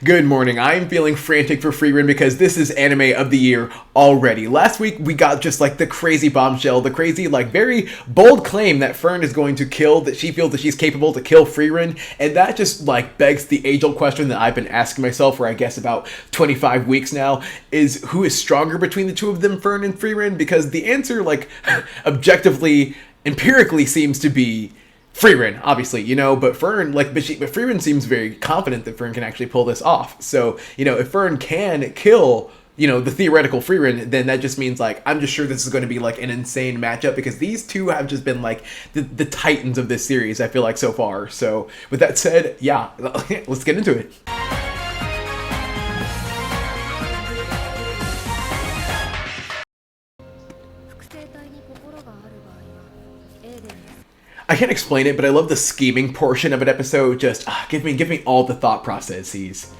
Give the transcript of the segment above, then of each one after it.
Good morning. I am feeling frantic for Frieren because this is anime of the year already. Last week we got just like the crazy bombshell, the crazy like very bold claim that FERN is going to kill, that she feels that she's capable to kill Frieren, and that just like begs the age-old question that I've been asking myself for I guess about 25 weeks now, is who is stronger between the two of them, FERN and Frieren? Because the answer like objectively, empirically seems to be Frieren, obviously, but FERN, but Frieren seems very confident that FERN can actually pull this off. So, if FERN can kill, the theoretical Frieren, then that just means, I'm just sure this is going to be, an insane matchup, because these two have just been, the titans of this series, I feel like, so far. So, with that said, yeah, let's get into it. I can't explain it, but I love the scheming portion of an episode. Just give me all the thought processes.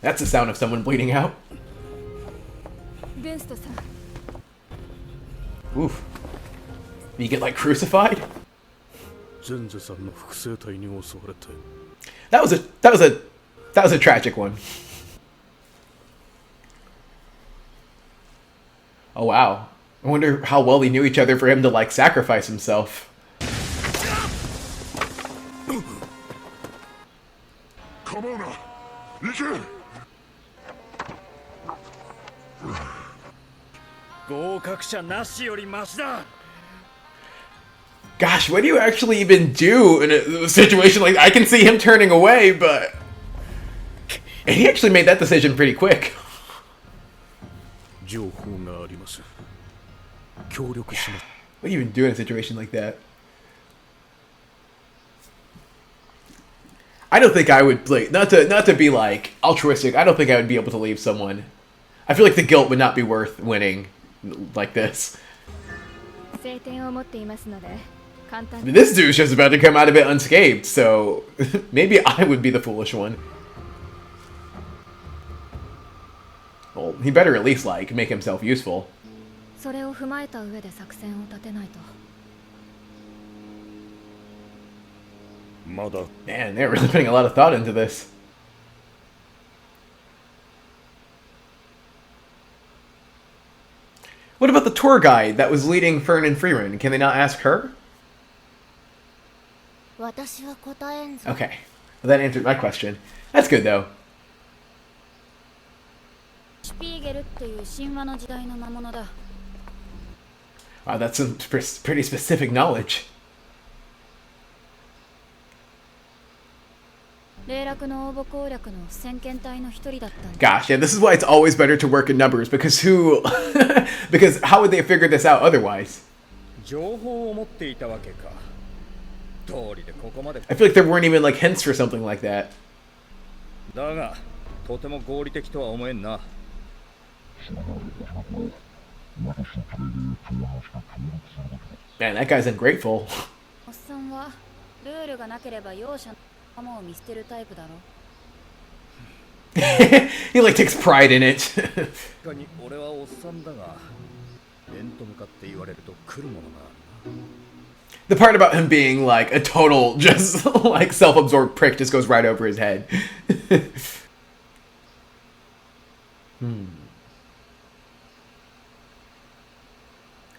That's the sound of someone bleeding out. Oof. You get crucified? That was a tragic one. Oh wow. I wonder how well they knew each other for him to, sacrifice himself. Gosh, what do you actually even do in a situation like that? I can see him turning away, but... And he actually made that decision pretty quick. What do you even do in a situation like that? I don't think I would, not to be, altruistic, I don't think I would be able to leave someone. I feel like the guilt would not be worth winning like this. This dude's just about to come out of it unscathed, so maybe I would be the foolish one. Well, he better at least, make himself useful. Man, they're really putting a lot of thought into this. What about the tour guide that was leading FERN and Frieren? Can they not ask her? Okay, well, that answered my question. That's good, though. Wow, that's some pretty specific knowledge. Gosh, yeah, this is why it's always better to work in numbers, because because how would they have figured this out otherwise? I feel like there weren't even hints for something like that. Man, that guy's ungrateful. He takes pride in it. The part about him being a total just self-absorbed prick just goes right over his head.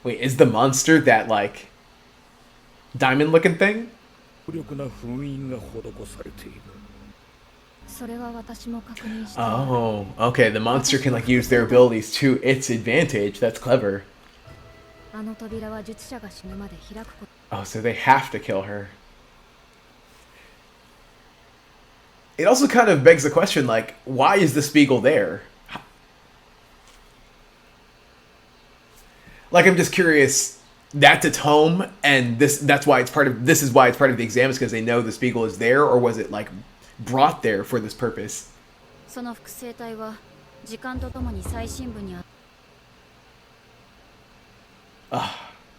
Wait, is the monster that diamond looking thing? Oh, okay, the monster can use their abilities to its advantage. That's clever. Oh, so they have to kill her. It also kind of begs the question, why is the Spiegel there? I'm just curious, that's its home, and this is why it's part of the exam, is because they know the Spiegel is there, or was it brought there for this purpose?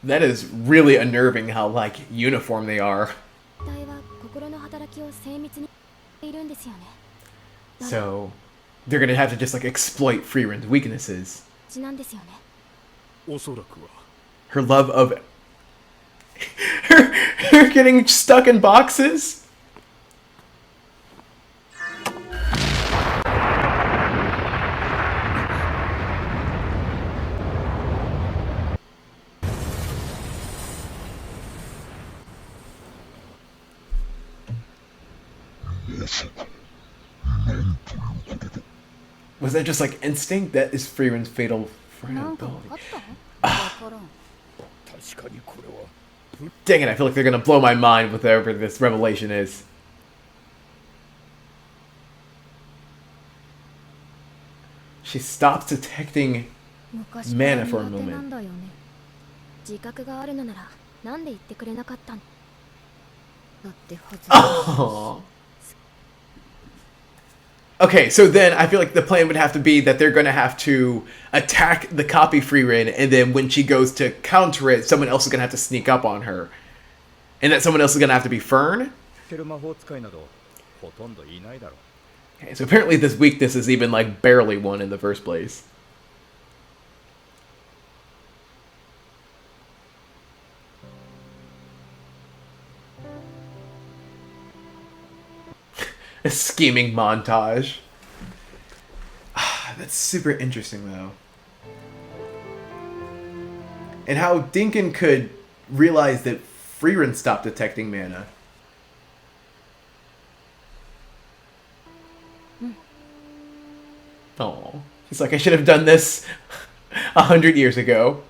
That is really unnerving how uniform they are. So they're gonna have to just exploit Frieren's weaknesses. Her love of her getting stuck in boxes? Was that just like instinct? That is Frieren's fatal ability. Dang it, I feel like they're gonna blow my mind with whatever this revelation is. She stops detecting mana for a moment. Oh. Okay, so then I feel like the plan would have to be that they're going to have to attack the copy Frieren, and then when she goes to counter it, someone else is going to have to sneak up on her. And that someone else is going to have to be FERN? Okay, so apparently this weakness is even like barely one in the first place. A scheming montage. That's super interesting, though. And how Dinkin could realize that Frieren stopped detecting mana. Oh, he's like, I should have done this 100 years ago.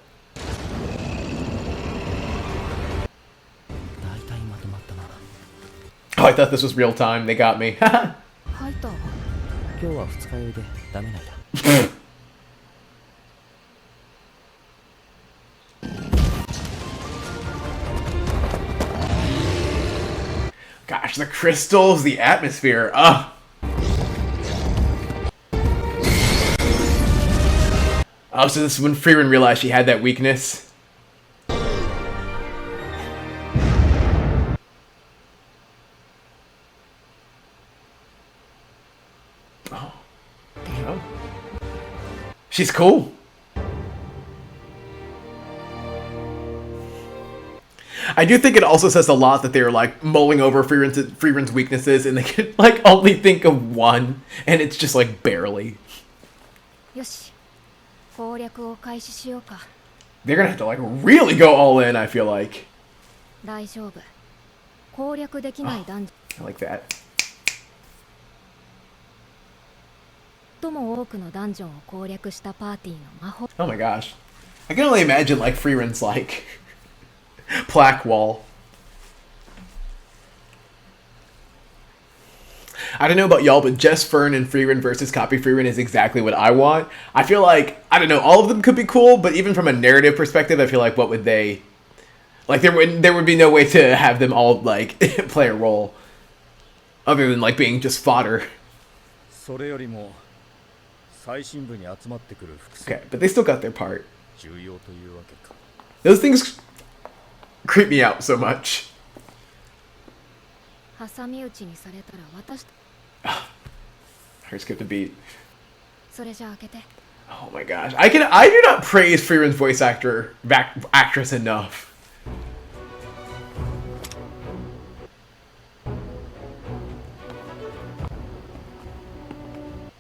Oh, I thought this was real time. They got me. Gosh, the crystals, the atmosphere. Ugh. Oh, so this is when Frieren realized she had that weakness. Oh. Oh. She's cool. I do think it also says a lot that they're like mulling over Frieren's weaknesses and they can like only think of one, and it's just like barely. They're gonna have to like really go all in, I feel like. Oh, I like that. Oh my gosh. I can only imagine like Frieren's like plaque wall. I don't know about y'all, but just FERN and Frieren versus copy Frieren is exactly what I want. I feel like, I don't know, all of them could be cool, but even from a narrative perspective, I feel like what would they... Like, there would be no way to have them all, like, play a role. Other than, like, being just fodder. Okay, but they still got their part. Those things creep me out so much. Her skip the beat. Oh my gosh. I do not praise Frieren's voice actress enough.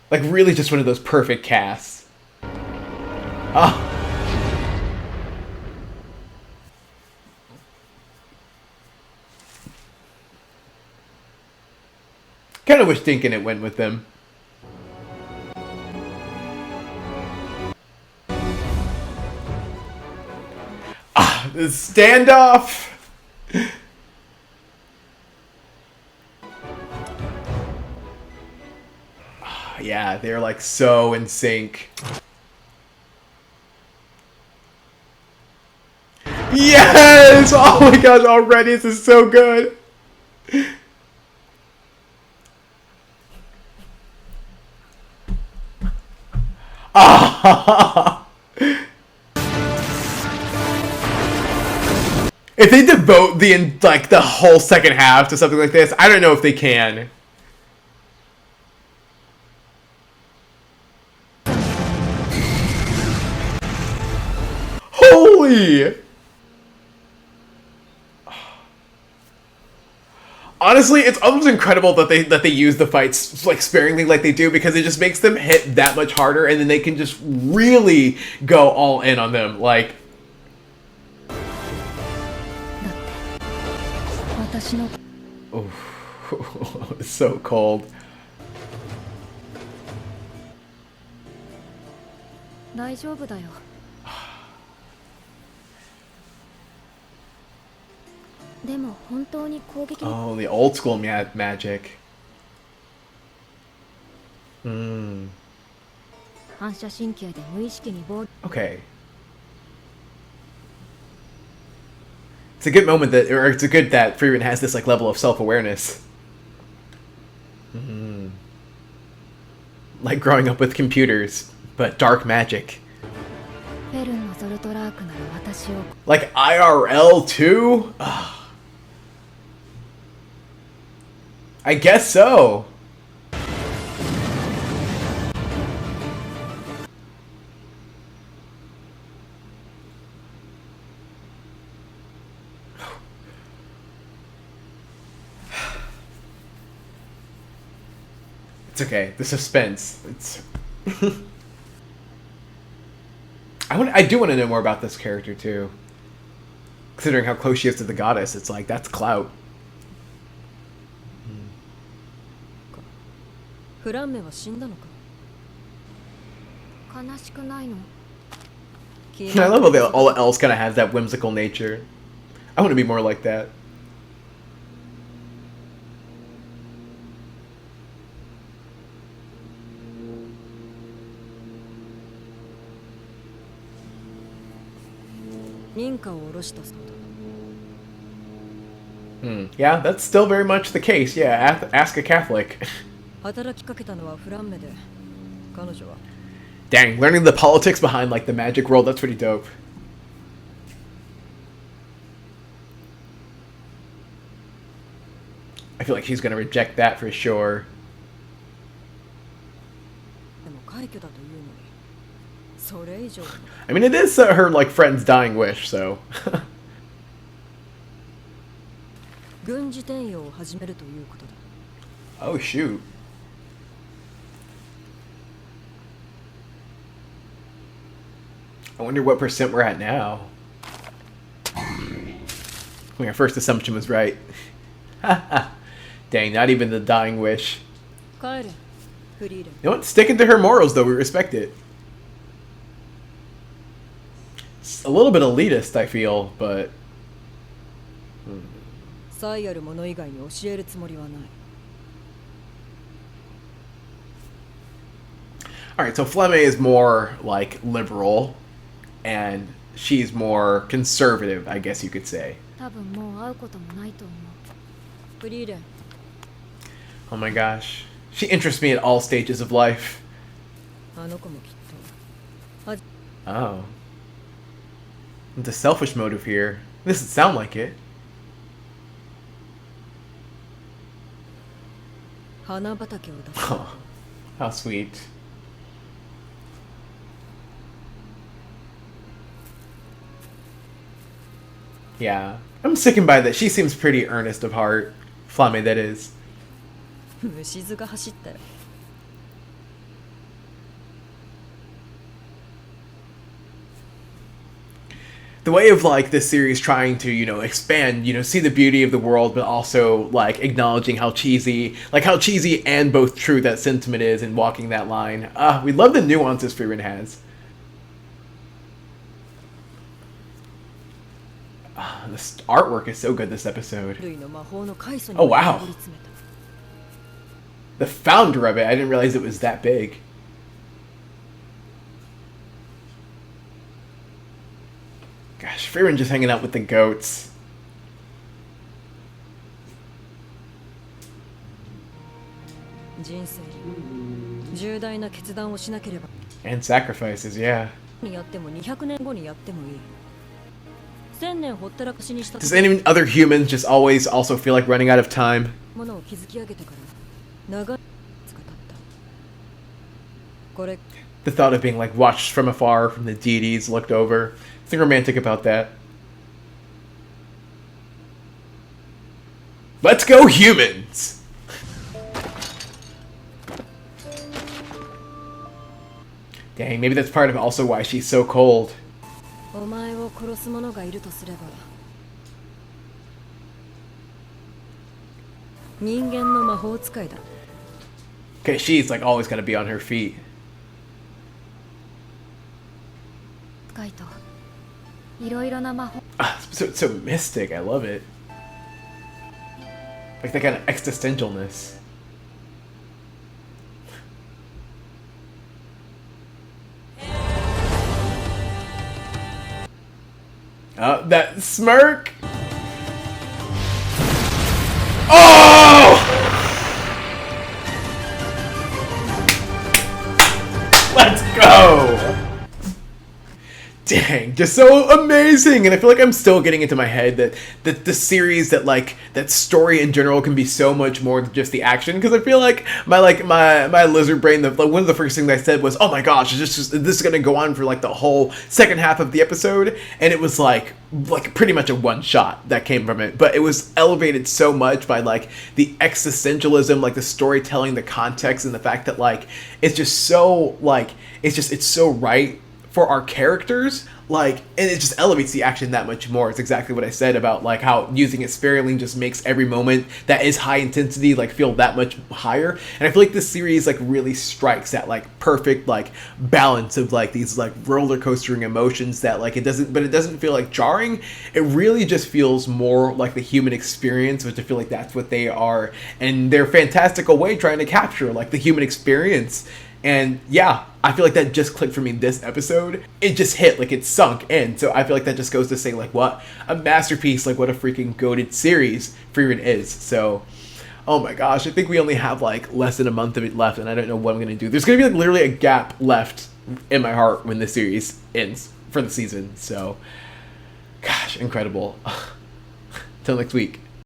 Like really just one of those perfect casts. Oh. Kind of wish Dinkin it went with them. Ah, the standoff. Yeah, they're like so in sync. Yes! Oh my gosh, already this is so good. If they devote the whole second half to something like this, I don't know if they can. Holy! Honestly, it's almost incredible that they use the fights like sparingly like they do, because it just makes them hit that much harder, and then they can just really go all in on them. Like, oof. It's so cold. 大丈夫だよ。でも本当に攻撃。 Oh, the old school magic. 反射神経で無意識に暴。 Okay. It's a good moment that, or it's a good that Frieren has this like level of self-awareness. Like growing up with computers, but dark magic. フェルンのゾルトラークなら私を。 Like IRL too? Ugh. I guess so. It's okay. The suspense. It's. I do want to know more about this character too. Considering how close she is to the goddess, it's like that's clout. フランメは死んだのか。悲しくないの。 I love how all else kind of has that whimsical nature. I want to be more like that. 認可を下ろしたそうだ。 Yeah, that's still very much the case. Yeah, ask a Catholic. 働きかけたのはフランメで、彼女は。 Dang, learning the politics behind like the magic world, that's pretty dope. I feel like she's gonna reject that for sure. でも快挙だというのに、それ以上。 I mean, it is her like friend's dying wish, so. 軍事転用を始めるということだ。 Oh shoot. I wonder what percent we're at now. I mean, our first assumption was right. Dang, not even the dying wish. 帰れ、フリーレン。 You know what? Sticking to her morals, though, we respect it. It's a little bit elitist, I feel, but... 才ある者以外に教えるつもりはない。 Alright, so Flemme is more, like, liberal, and she's more conservative, I guess you could say. 多分もう会うこともないと思う。フリーレン。 Oh my gosh. She interests me at all stages of life. あの子もきっと。 Oh. It's a selfish motive here. This doesn't sound like it. 花畑を出す。 Oh, how sweet. Yeah. I'm sickened by that. She seems pretty earnest of heart. Flame, that is. 虫図が走ったよ。 The way of like this series trying to, expand, see the beauty of the world, but also like acknowledging how cheesy and both true that sentiment is and walking that line. We love the nuances Frieren has. This artwork is so good this episode. Oh wow. The founder of it, I didn't realize it was that big. Gosh, Frieren just hanging out with the goats. And sacrifices, yeah. Does any other humans just always also feel like running out of time? The thought of being like watched from afar from the deities looked over. Something romantic about that. Let's go humans! Dang, maybe that's part of also why she's so cold. 人間の魔法使いだ。 Okay, she's like always gotta be on her feet. 使いといろいろな魔法 So mystic, I love it. Like that kind of existentialness. That smirk! Oh! Let's go! Dang, just so amazing. And I feel like I'm still getting into my head that the series, that story in general can be so much more than just the action, because I feel like my lizard brain, one of the first things I said was, oh my gosh, this is going to go on for like the whole second half of the episode, and it was like pretty much a one shot that came from it, but it was elevated so much by like the existentialism, like the storytelling, the context, and the fact that like it's just so like it's so right for our characters, like, and it just elevates the action that much more. It's exactly what I said about like how using it sparingly just makes every moment that is high intensity like feel that much higher. And I feel like this series like really strikes that like perfect like balance of like these like roller coastering emotions that like it doesn't feel like jarring. It really just feels more like the human experience, which I feel like that's what they are, and they're fantastical way trying to capture like the human experience. And yeah, I feel like that just clicked for me this episode. It just hit, like it sunk in. So I feel like that just goes to say like what a masterpiece, like what a freaking goated series Frieren is. So, oh my gosh, I think we only have like less than a month of it left, and I don't know what I'm gonna do. There's gonna be like literally a gap left in my heart when this series ends for the season. So, gosh, incredible. Till next week.